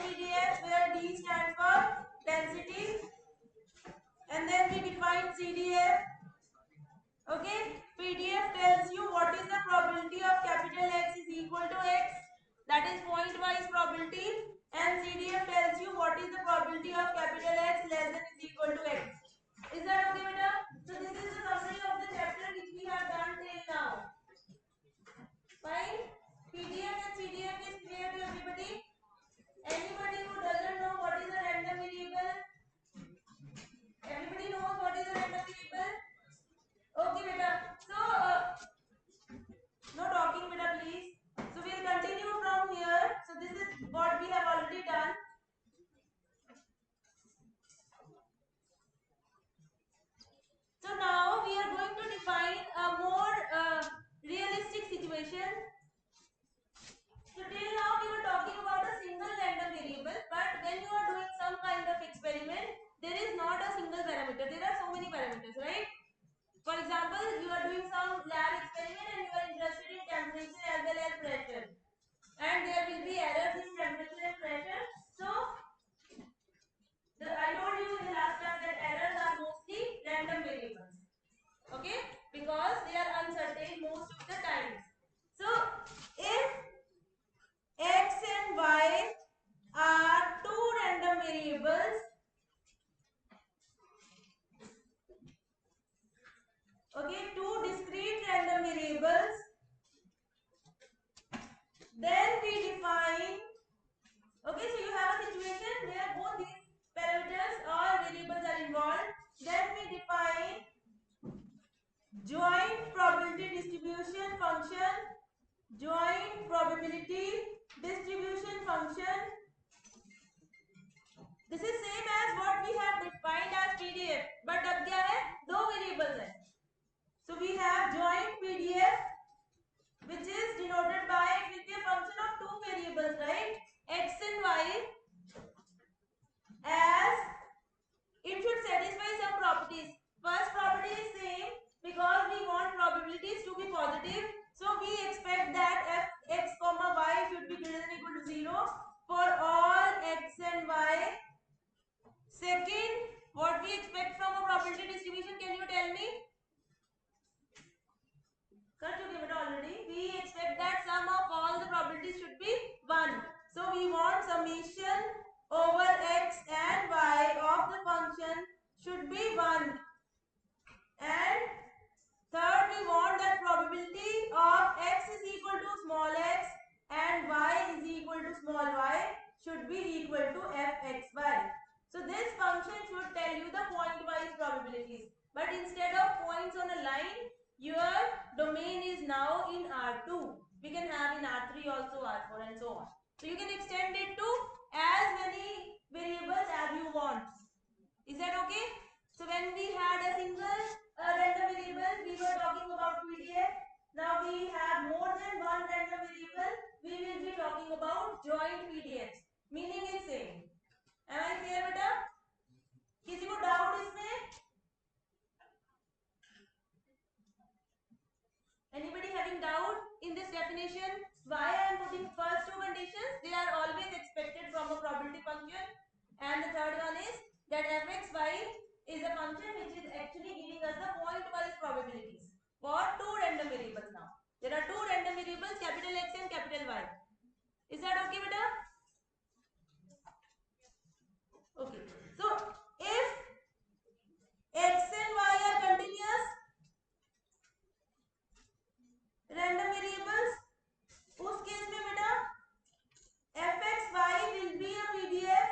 PDF where D stands for density, and then we define CDF. Okay, PDF tells you what is the probability of capital X is equal to X, that is point wise probability, and CDF tells you what is the probability of capital X less than is equal to X. Is that okay, beta? So this is the summary of the chapter which we have done till now. Fine. PDF and CDF is clear to everybody? Anybody who doesn't know what is a random variable? Everybody knows what is a random variable? Okay, beta. So, no talking, beta, please. So, we will continue from here. So, this is what we have already done. So, now we are going to define a more realistic situation. So till now we were talking about a single random variable, but when you are doing some kind of experiment, there is not a single parameter. There are so many parameters, right? For example, you are doing some lab experiment and you are interested in temperature as well as pressure, and there will be errors in temperature and pressure. So I told you in the last class that errors are mostly random variables. Okay, because they are uncertain most of the times. So if X and Y are two random variables. Okay, two discrete random variables. Then we define. Okay, so you have a situation where both these parameters or variables are involved. Then we define joint probability distribution function. Joint probability distribution function. This is same as what we have defined as PDF, but अब क्या है? दो variables है. So we have joint PDF, which is denoted by, it will be a function of two variables, right? X and Y, as it should satisfy some properties. First property is same because we want probabilities to be positive. So we expect that f(x, y) should be greater than equal to 0 for all x and y. Second, what we expect from a probability distribution, can you tell me? कर चुके बेटा already. We expect that sum of all the probabilities should be 1. So we want summation over x and y of the function should be 1. And third, we want that probability of x is equal to small x and y is equal to small y should be equal to fxy. So this function should tell you the point-wise probabilities. But instead of points on a line, your domain is now in R2. We can have in R3 also, R4 and so on. So you can extend it to as many variables as you want. Is that okay? So when we had a single random variable, we were talking about PDF. Now we have more than one random variable. We will be talking about joint PDFs. Meaning is same. Am I clear, बेटा? किसी को doubt इसमें? Anybody having doubt in this definition? Why I am putting first two conditions? They are always expected from a probability function. And the third one is that fxy is a function which is actually giving us the point-wise probabilities for two random variables now. There are two random variables, capital X and capital Y. Is that okay, beta? Okay. So, if X and Y are continuous random variables, उस case में बेटा fxy will be a PDF,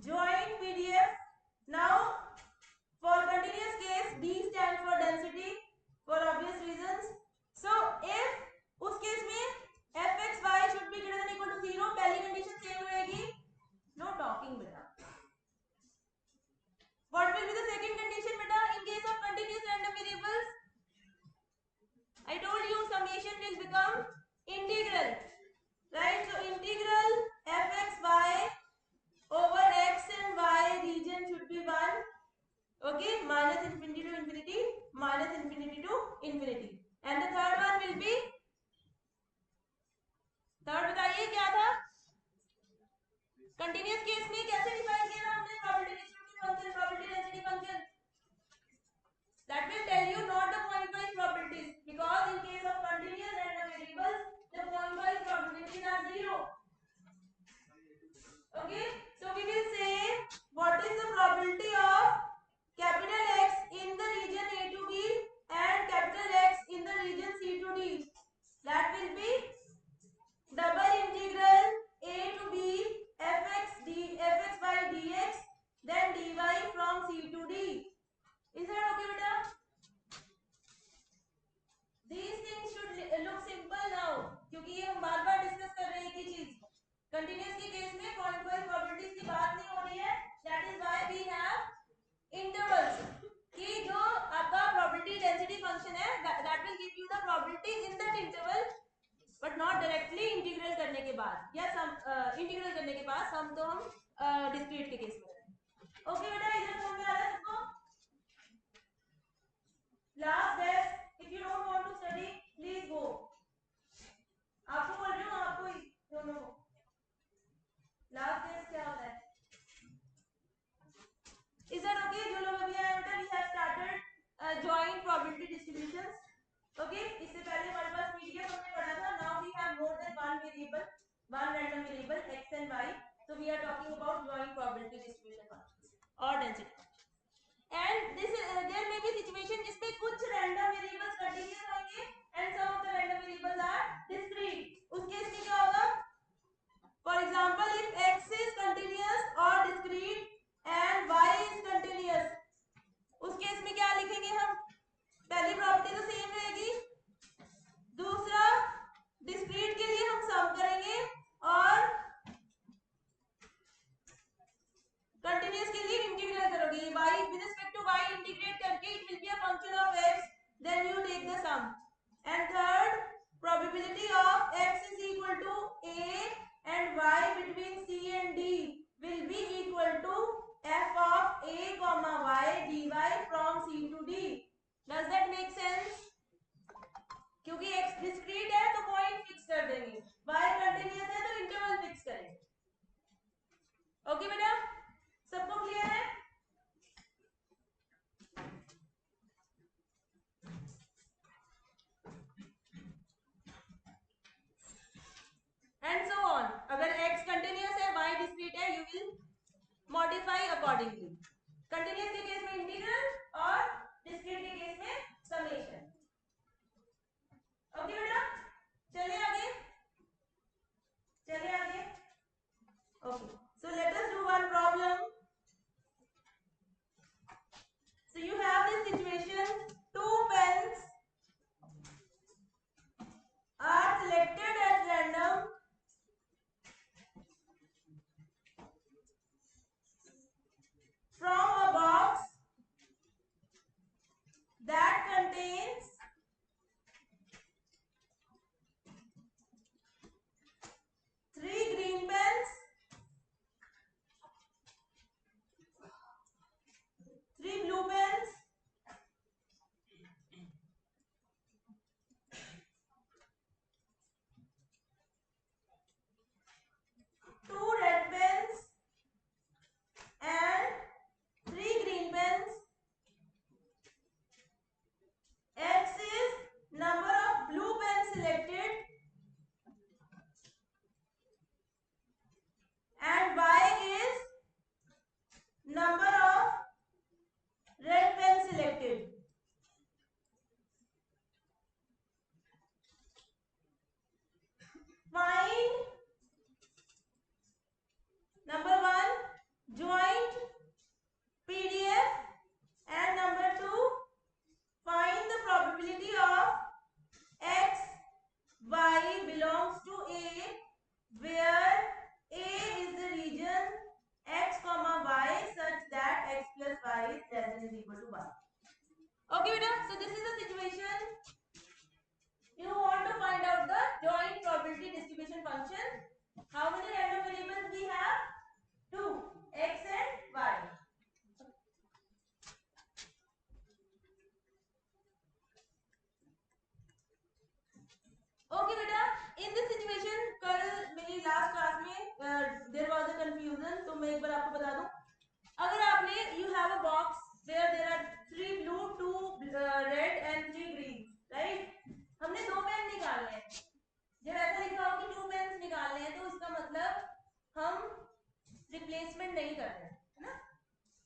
joint PDF. Now for continuous case, D stands for density for obvious reasons. So if उस case में fxy but not directly integral करने के बाद या सम integral करने के बाद सम तो हम डिस्क्रीट के केस में करेंगे। ओके बेटा, इधर समझ में आ रहा है सबको? Last test, if you don't want to study please go. आपको बोल रही हूँ, आपको दोनों को। लास्ट टेस्ट क्या होता है? Is that okay? जो लोग अभी आए बेटा, we have started joint probability distributions. Okay, इससे पहले हमारे पास PDF हमने पढ़ा था. Now we have more than one variable, one random variable x and y. So we are talking about joint probability distribution functions or density functions. And this there may be situation जिसमें कुछ random variables continuous होंगे and some of the random variables are discrete. उस case में क्या होगा? For example, if x is continuous or discrete and y is continuous, उस case में क्या लिखेंगे हम? पहली प्रॉपर्टी तो सेम रहेगी, दूसरा डिस्क्रीट के लिए हम सम करेंगे और कंटिन्यूअस के लिए इंटीग्रल करोगे। y with respect to y integrate करके it will be a function of x, then you take the sum. And third, probability of x is equal to a and y between c and d will be equal to f of a comma y dy from c to d. Does that make sense? क्योंकि x discrete है तो point fix कर देंगे, y continuous है तो interval fix करेंगे। Okay बेटा, सबको क्लियर है? And so on. अगर x कंटिन्यूअस है, y डिस्क्रीट है, you will modify accordingly. Continuous के केस में इंटीग्रल और डिस्क्रीट के केस में समेशन। ओके बेटा, चलिए आगे, चलिए आगे। Okay, so let us do one problem. So you have this situation, two pens are selected at random from a box that contains three green pens, three blue pens, two red pens and three green pens. X is number of blue pens selected and Y is number of red pens selected. Find number 1 joint PDF and number 2 find the probability of x y belongs to A where A is the region x comma y such that x plus y is less than or equal to 1. Okay beta, so this is the situation. You want to find out the joint probability distribution function. How many random variables we have? 2, x and y. Okay बेटा, in this situation कल मेरी last class में there was a confusion, तो मैं एक बार आपको बता दूं। अगर आपने you have a box where there are 3 blue, 2 red and 3 green, right? हमने 2 पेन निकालने हैं। जब ऐसा लिखा हो कि 2 पेन्स निकालने हैं तो इसका मतलब हम रिप्लेसमेंट नहीं कर रहे हैं, है ना?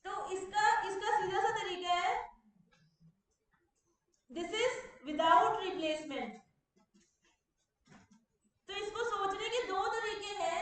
तो इसका सीधा सा तरीका है, दिस इज विदाउट रिप्लेसमेंट। तो इसको सोचने के दो तरीके हैं।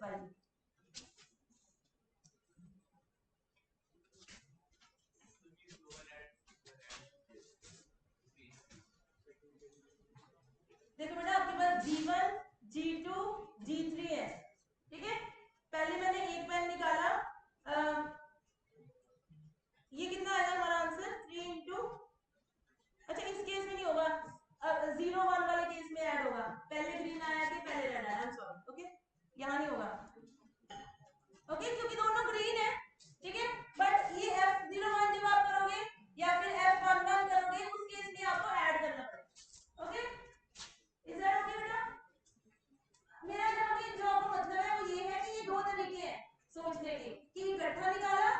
वाई। देखो बेटा आपके पास G1, G2, G3 है, ठीक है। पहले मैंने एक पेन निकाला, ये कितना आएगा हमारा आंसर 3 इंटू, अच्छा इस केस में नहीं होगा, 0 1 वाले केस में ऐड होगा, पहले ग्रीन आया कि पहले रेड आया, सॉरी, ओके यहाँ नहीं होगा, ओके क्योंकि दोनों ग्रीन है, ठीक है। बट ये F01 जब आप करोगे या फिर F11 करोगे उस केस में आपको ऐड करना पड़ेगा, ओके। इज दैट ओके बेटा? मेरा जो आपको मतलब है वो ये है कि ये दो तरीके हैं सोचने के, कि इकट्ठा निकाला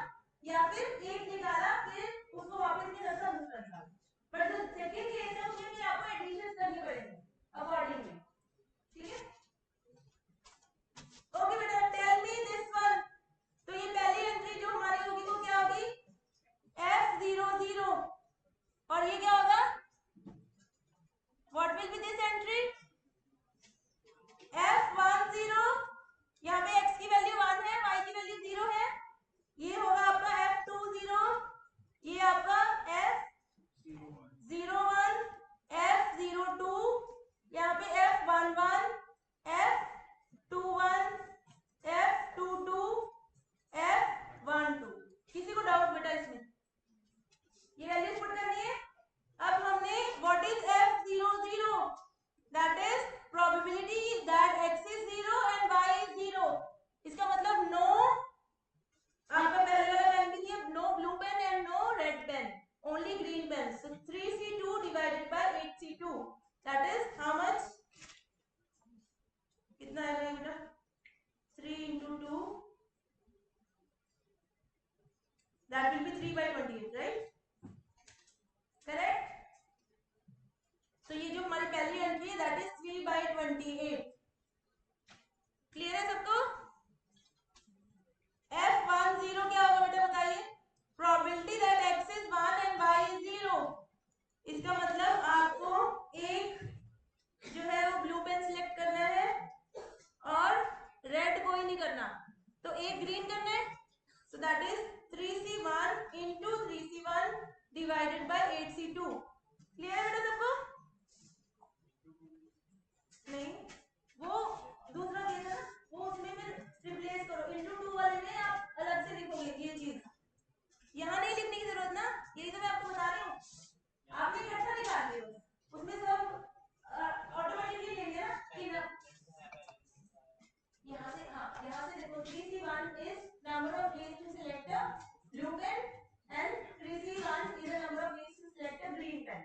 या फिर एक निकाला फिर उसको वापस में रखा दूसरा निकाला, बट जो सेकंड केस है उसमें भी आपको एडिशन करनी पड़ेगी अकॉर्डिंगली, ठीक है। ओके बेटा, टेल मी दिस वन, तो ये पहली एंट्री जो हमारी होगी वो क्या होगी F00, और ये क्या होगा, what will B this entry F10, यहाँ पे x की वैल्यू 1 है, y की वैल्यू 0 है, ये होगा आपका F20, ये आपका F01, F02, यहाँ पे F11, F21, F22, F12। किसी को डाउट बेटा इसमें? ये वैल्यूज पुट करनी है। अब हमने what is F00, that is probability that x is 0 and y is 0, इसका मतलब नो, आपका पहले वाला पेन भी दिया, no blue pen and no red pen, only green pen, so 3C2 divided by 8C2, that is how much, कितना आएगा बेटा 3 into 2, that will be 3/28, right? Correct. तो ये जो हमारी पहली एंट्री है दैट इज 3/28, क्लियर है सबको? F10 क्या होगा बेटा बताइए, probability that x is 1 and y is 0, इसका मतलब आपको एक जो है वो ब्लू पेन सिलेक्ट करना है और रेड कोई नहीं करना, तो एक ग्रीन करना है, so that is 3C1 into 3C1 divided by 8C2, clear है बेटा सबको? नहीं, वो दूसरा केस है ना, वो उसमें फिर रिप्लेस करो, इनटू 2 वाले में आप अलग से लिखोगे ये चीज, यहाँ नहीं लिखने की जरूरत ना, यही तो मैं आपको बता रही हूँ, आपने इकट्ठा निकाल दिया उसमें सब ऑटोमेटिकली लेंगे ना कि ना, यहाँ से, हाँ यहाँ से देखो 3C1 is number of ways to select a blue pen and 3C1 is the number of ways to select a green pen,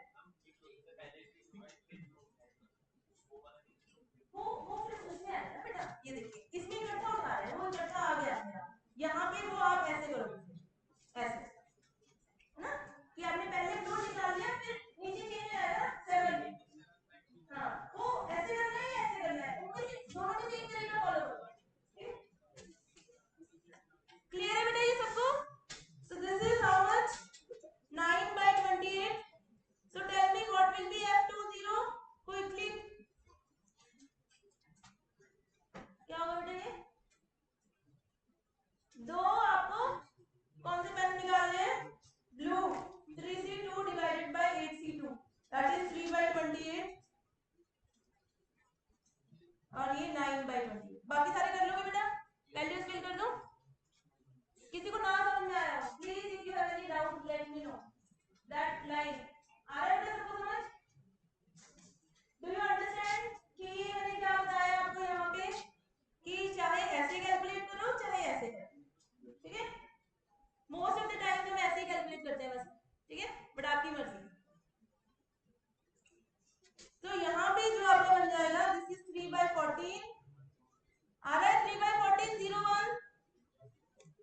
वो फिर उसमें आया ना बेटा, ये देखिए इसमें इकट्ठा उठा रहे हैं, वो इकट्ठा आ गया मेरा, यहाँ पे वो आप ऐसे करोगे, ऐसे है ना, कि आपने पहले 2 निकाल लिया फिर नीचे चेंज आएगा 7, हाँ वो ऐसे करना है या ऐसे करना है, दोनों में से एक तरीका फॉलो करो, क्लियर है बेटा ये सबको? So this is how much 9/28, so tell me what will be F20 quickly, क्या होगा बेटा ये, दो आपको कौन से पेन निकालने हैं, blue, 3C2 divided by 8C2, that is 3/28, और ये 9/28, बाकी सारे कर लोगे बेटा, वैल्यूज फिल कर दो, किसी को ना समझ में आया हो please if you have any doubt let me know, that line आ रहा है बेटा सबको समझ, डू यू अंडरस्टैंड कि मैंने क्या बताया आपको यहाँ पे, कि चाहे ऐसे कैलकुलेट करो चाहे ऐसे करो, ठीक है, मोस्ट ऑफ द टाइम हम ऐसे ही कैलकुलेट करते हैं बस, ठीक है, बट आपकी मर्जी। तो यहाँ पे जो आपका बन जाएगा दिस इज 3/14, आ रहा है 3/14 01,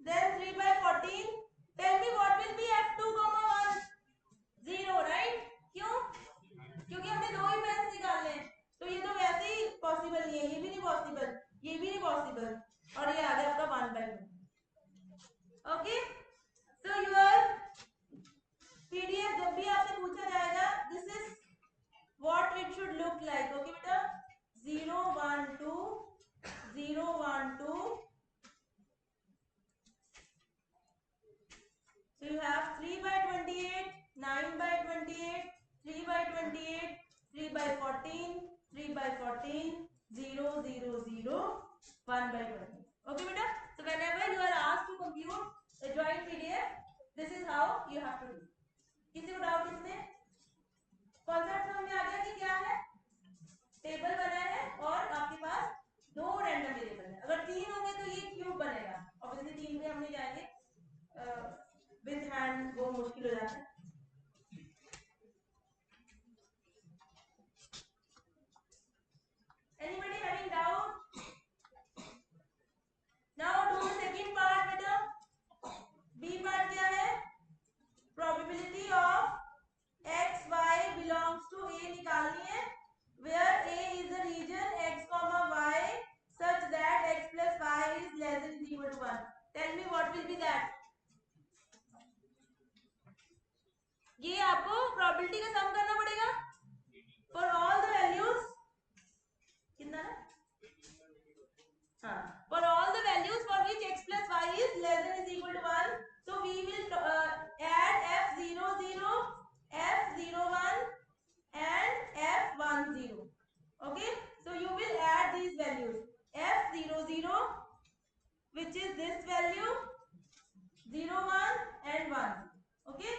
then 3/14, tell me what will be F2, 1 0, right? क्यों? क्योंकि हमने दो ही पेन्स निकालने हैं, तो ये तो वैसे ही पॉसिबल नहीं है, ये भी नहीं पॉसिबल, ये भी नहीं पॉसिबल, और ये आ गया आपका 1/2, ओके। सो योर पीडीएफ जब भी आपसे पूछा जाएगा this is what it should look like, okay बेटा, 0 1 2 0 1 2 by 14, 0, 0, 0, 1 by 20. Okay, beta? So whenever you are asked to compute a joint PDF, this is how you have to do. किसी को doubt इसमें? Concept समझ में आ गया कि क्या है? टेबल बना है और आपके पास दो रैंडम वेरिएबल है. अगर तीन होंगे तो ये क्यूब बनेगा. ऑब्वियसली तीन पे हम नहीं जाएंगे. विद हैंड वो मुश्किल हो जाता है. Anybody having doubt? Now do the second part बेटा. B part क्या है? Probability of x y belongs to A निकालनी है. Where A is the region x comma y such that x plus y is less than or equal to 1. Tell me what will be that. ये आपको probability का सम करना पड़ेगा. For all the values कितना ना? हाँ. For all the values for which x plus y is less than is equal to 1. So we will add f00, f01 and f10. Okay, so you will add these values. F00, which is this value, 01 and 1. Okay,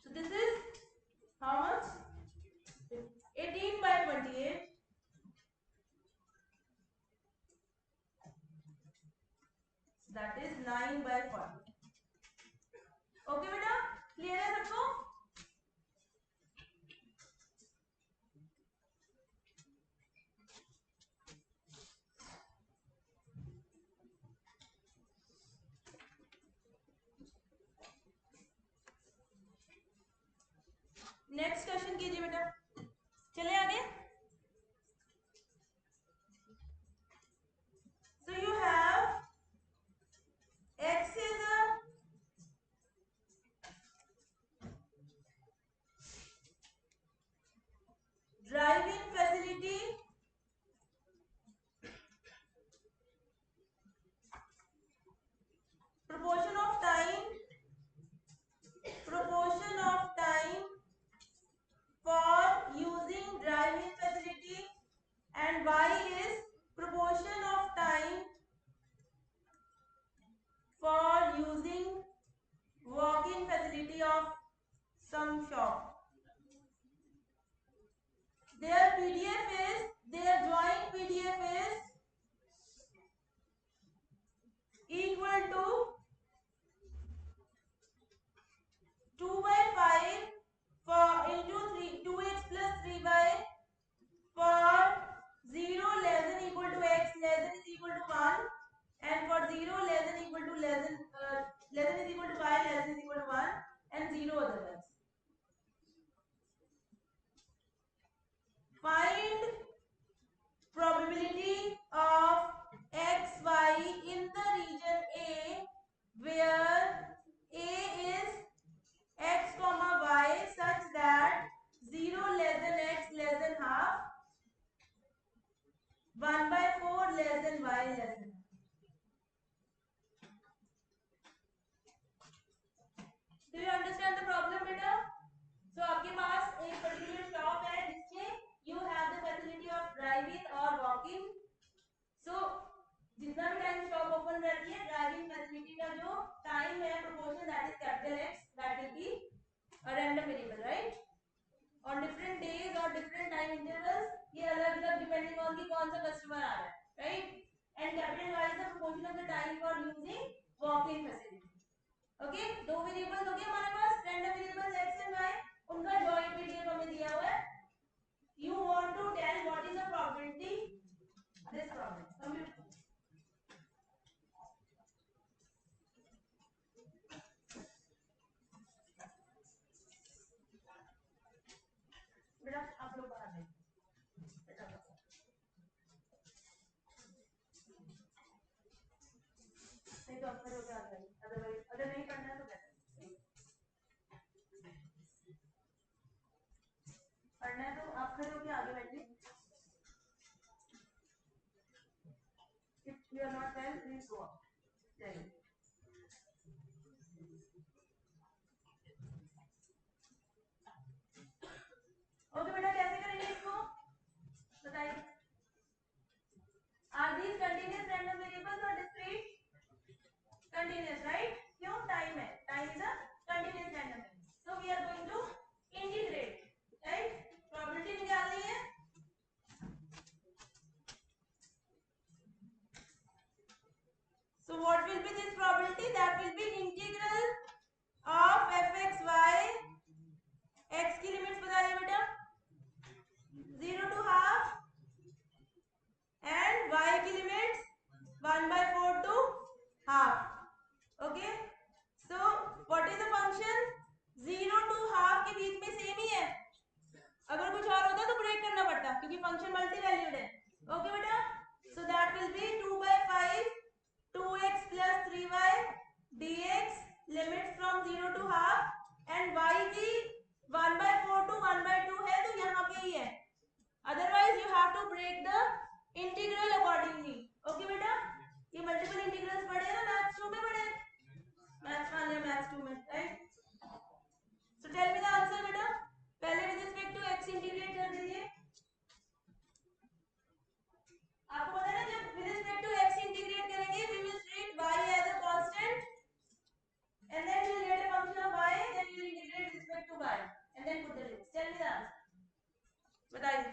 so this is how much? 18 by 28. That is 9 by 40. Okay बेटा, clear है सबको? Next question कीजिए बेटा. चले आगे. So you have x is a drive-in facility proportion of time for using drive-in facility and y is proportion of time for using walk-in facility of some shop. Their joint PDF is equal to 2 by 5 for into 2x plus 3 by for 0 less than equal to x less than is equal to 1 and for 0 less than equal to less than is equal to y less than is equal to 1 and 0 otherwise. Find probability of x y in the region A where A is x comma y such that 0 less than x less than half, 1 by 4 less than y less than half. Do you understand the problem beta? So आपके पास एक particular shop है जिसमें you have the facility of drive-in or walk-in. So जितना भी time shop open रहती है driving facility का जो टाइम है proportion that is capital x that will be a random variable right. On different days और डिफरेंट टाइम इंटरवल्स ये अलग अलग डिपेंडिंग ऑन की कौन सा कस्टमर आ रहा है right. And capital Y is the proportion of the time for using walk-in facility. Okay, दो वेरिएबल्स हो गए हमारे पास random variables X and Y. उनका जॉइंट वेरिएबल हमें दिया हुआ है. You want to tell what is the probability this problem. बेटा आप लोग बाहर नहीं तो अक्सर हो जाता है. अदरवाइज अगर नहीं पढ़ना है तो बेटर. पढ़ना है तो आप खड़े होकर आगे बैठिए. If you are not well, please go up. चलिए. ओके बेटा कैसे करेंगे इसको? फंक्शन मल्टी वैल्यूड है. ओके बेटा, so that will be 2/5 2x plus 3y dx limit from 0 to half and y की 1/4 to 1/2 है तो यहाँ पे ही है. Otherwise you have to break the integral accordingly. Okay बेटा, ये मल्टीपल इंटीग्रल्स पढ़े ना मैथ्स 2 में पढ़े, मैथ्स 1 या मैथ्स 2 में, right. So tell me the answer बेटा. पहले with respect to x integrate कर दीजिए. आपको पता है ना जब with respect to x integrate करेंगे we will treat y as a constant and then you will get a function of y, then you will integrate with respect to y and then put the limits. Tell me the answer. बताइए.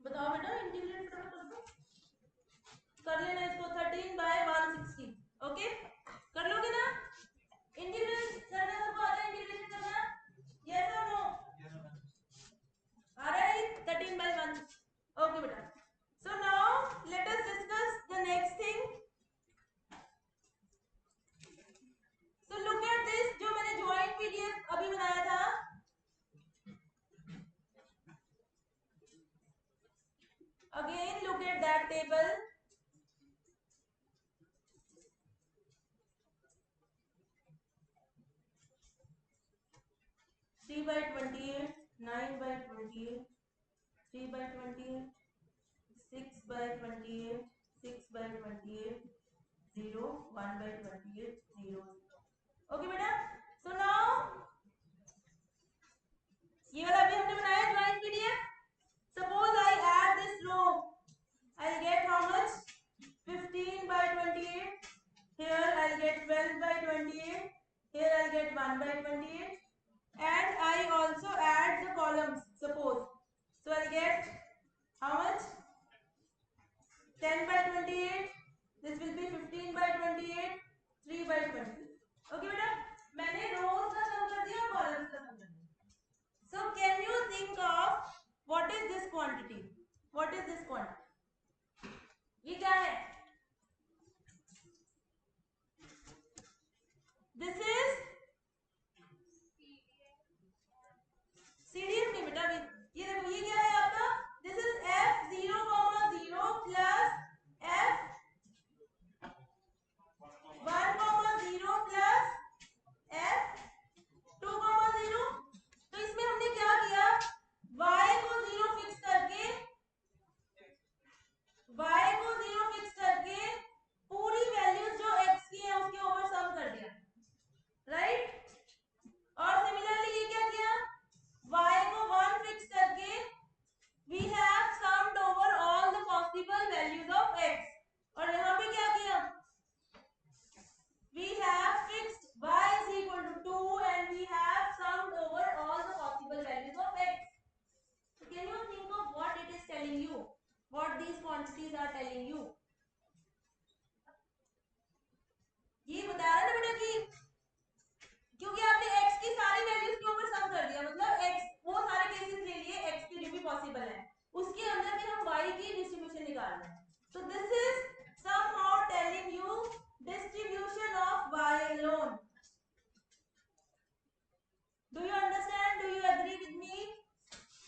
बताओ बेटा, integrate कर लेना इसको 13/160. Okay, कर लोगे ना? Integrate करना सबको आता है? इंटीग्रेशन करना यस और नो? आ रहा है 13/160. ओके बेटा, so now let us discuss the next thing. So look at this, जो मैंने ज्वाइंट पीडीएफ अभी बनाया था. Again look at that table. Three by 28, 9/28, 3/28, 6/28, 6/28, 0, 1/28, 0. Okay बेटा, so now ये वाला अभी हमने बनाया joint PDF. Suppose I add this row, I'll get how much? 15/28. Here I'll get 12/28. Here I'll get 1/28. And I also add the columns, suppose. So I'll get how much? 10/28. This will be 15/28, 3/28. Okay बेटा, मैंने rows का सम कर दिया, columns का सम कर दिया. So can you think of what is this quantity? What is this quantity? ये क्या है? This is CDF नहीं बेटा. ये देखो, ये क्या है आपका? This is f0,0 plus f1,0 plus f2,0. तो इसमें हमने क्या किया? y को 0 फिक्स करके, पूरी वैल्यूज जो x की है उसके ऊपर सम कर दिया, राइट. और सिमिलरली ये क्या किया? y को 1 फिक्स करके we have summed over all the possible values of x. और यहाँ पे क्या किया? We have fixed y is equal to 2 and we have summed over all the possible values of x. So can you think of what it is telling you? What these quantities are telling you? ये बता रहा है ना बेटा कि क्योंकि आपने x की सारी वैल्यूज के ऊपर सम कर दिया, मतलब x वो सारे केसेस ले लिए x के जो भी पॉसिबल है, उसके अंदर फिर हम y की डिस्ट्रीब्यूशन निकाल रहे हैं. So this is somehow telling you distribution of y alone. Do you understand? Do you agree with me?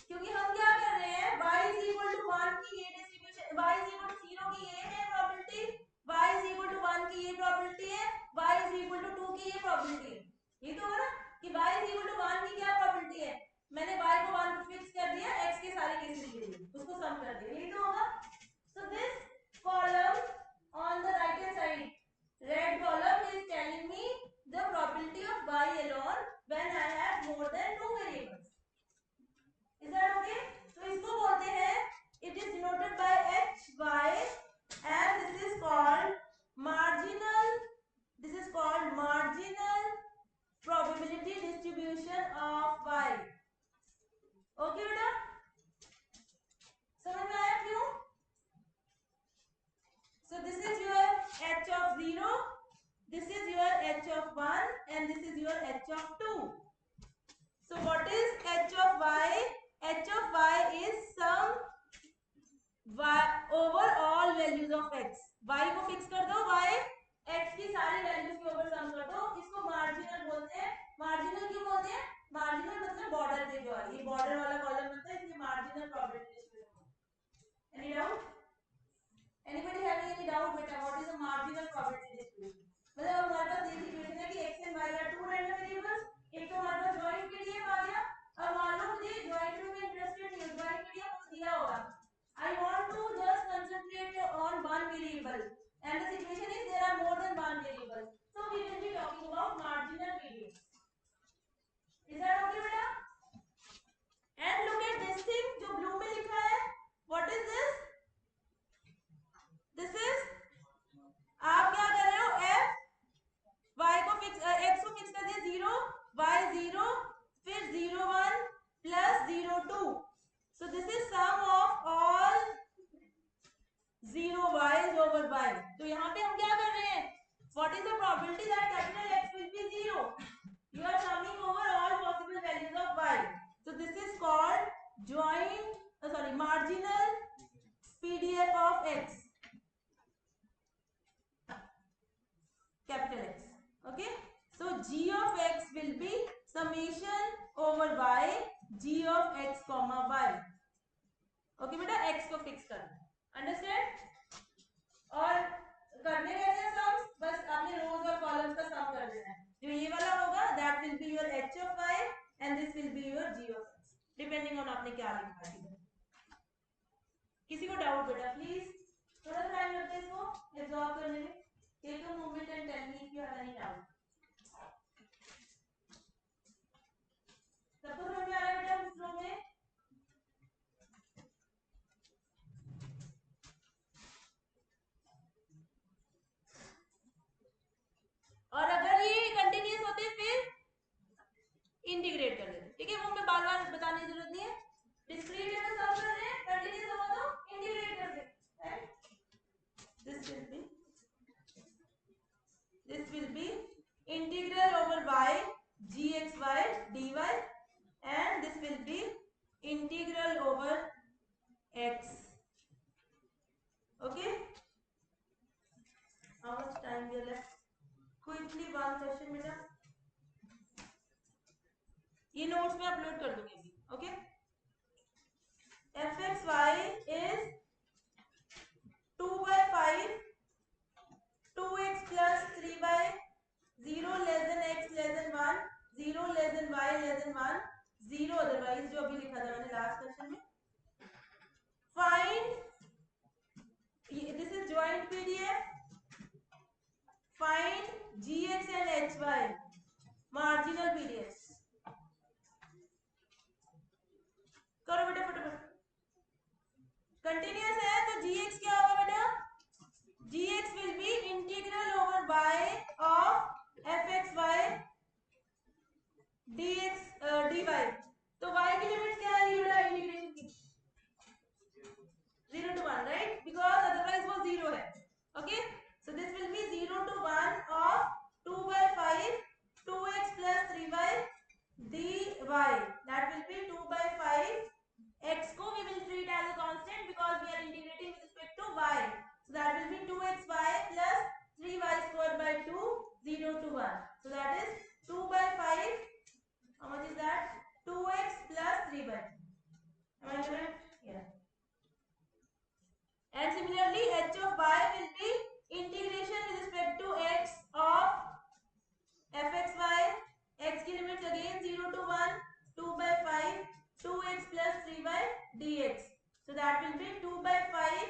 क्योंकि हम क्या कर रहे हैं, y is equal to 1 की ये distribution, y is equal to 0 की ये है probability, y is equal to 1 की ये प्रोबेबिलिटी है, y is equal to 2 की ये प्रोबेबिलिटी है. ये तो होगा ना कि y is equal to 1 की क्या प्रोबेबिलिटी है? मैंने y को 1 फिक्स कर दिया, x के सारे केसेस ले लिए, उसको सम कर दिया. यही तो होगा. So this column on the right hand side, red column is telling me the probability of y alone when I have more than 2 variables. Is that okay? So इसको बोलते हैं, it is denoted by hy So this is your h of 0, this is your h of 1, and this is your h of 2. So what is h of y? H of y is sum y over all values of x. y को fix कर दो, y x की सारी values के ऊपर सम कर दो. इसको मार्जिनल बोलते हैं. मार्जिनल क्यों बोलते हैं? मार्जिनल मतलब बॉर्डर पे जो है, ये बॉर्डर वाला कॉलम बनता है, इसलिए marginal probability distribution. Any doubt? Anybody having any doubt बेटा, what is a marginal probability distribution? मतलब अब हमारे पास ये सिचुएशन है कि x and y are two random variables. एक तो हमारे पास ज्वाइंट पीडीएफ आ गया. अब मान लो मुझे ज्वाइंट में इंटरेस्टेड नहीं हूं, ज्वाइंट पीडीएफ मुझे दिया होगा. I want to just concentrate on one variable, and the situation is there are more than one variable. So we will be talking about marginal variables. Is that okay बेटा? And look at this thing जो blue में लिखा है. What is this? This is, आप क्या कर रहे हो? f y को फिक्स, x को फिक्स कर दिया 0, y 0, फिर 0 1 plus 0 2. So this is sum of all 0 y's over y. तो यहाँ पे हम क्या कर रहे हैं? What is the probability that capital X will be 0? You are summing over all possible values of y. So this is called marginal PDF of x. Capital X. Okay. So g of x will be summation over y, g of x comma y. Okay बेटा, x को fix करना. Understand? और करने कैसे हैं sums? बस आपने रोज और कॉलम्स का सम कर देना है. जो ये वाला होगा that will be your h of y and this will be your g of x, depending on आपने क्या लिखा है. किसी को डाउट बेटा प्लीज? थोड़ा सा टाइम लगता है इसको एब्जॉर्ब करने में. Take a moment and tell me if you have any doubt. सबको समझ में आ रहा है बेटा उस फ्लो में? और अगर ये कंटिन्यूअस होते फिर इंटीग्रेट कर देते. ठीक है, वो मैं बार बार बताने की जरूरत नहीं है. डिस्क्रीट में सॉल्व कर रहे हैं, कंटिन्यूअस होगा तो इंटीग्रेट कर दे. This will be integral over y gxy dy, and this will be integral over x. Okay, how much time we are left? Quickly one question बेटा, ये नोट्स में अपलोड कर दूंगी. Okay, fxy is 2/5 2x plus 3y 0 less than x less than 1 0 less than y less than 1 0 otherwise, जो अभी लिखा था मैंने लास्ट क्वेश्चन में. Find, this is joint PDF. Find gx and hy, marginal PDFs. करो बेटा फटाफट. कंटिन्यूअस है तो gx क्या होगा बेटा? gx will be integral over y of fxy dx dy. तो y की लिमिट्स क्या है बेटा इंटीग्रेशन की? 0 to 1, right? Because otherwise वो 0 है. Okay, so this will be 0 to 1 of 2/5 2x plus 3y dy. That will be 2/5. X को we will treat as a constant because we are integrating with respect to y. So that will be 2xy plus 3y square by 2 0 to 1. So that is 2/5. How much is that? 2x plus 3y. Am I correct? Yeah. And similarly h of y will be integration with respect to x of fxy. X की limits again 0 to 1 2/5 2x plus 3y dx. So that will be 2/5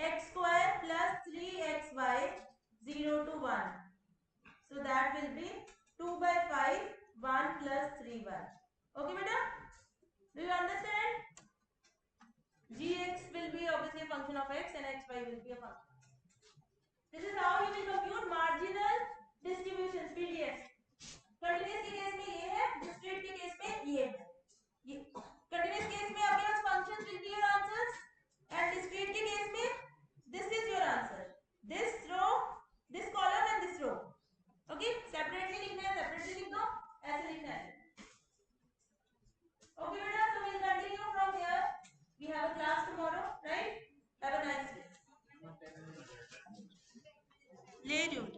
x square plus 3xy 0 to 1. So that will be 2/5 1 plus 3y. Okay beta, do you understand? Gx will be obviously a function of x and xy will be a function. This is how you will compute marginal distributions PDF. Continuous के case में ये है, discrete के case में ये है. ये continuous case में आपके पास functions will be your answers and discrete के केस में this is your answer. Separately लिखना है, सेपरेटली लिख दो, ऐसे लिखना है. Okay बेटा, so we'll continue from here. We have a class tomorrow, right? Have a nice day. ले रही हूँ.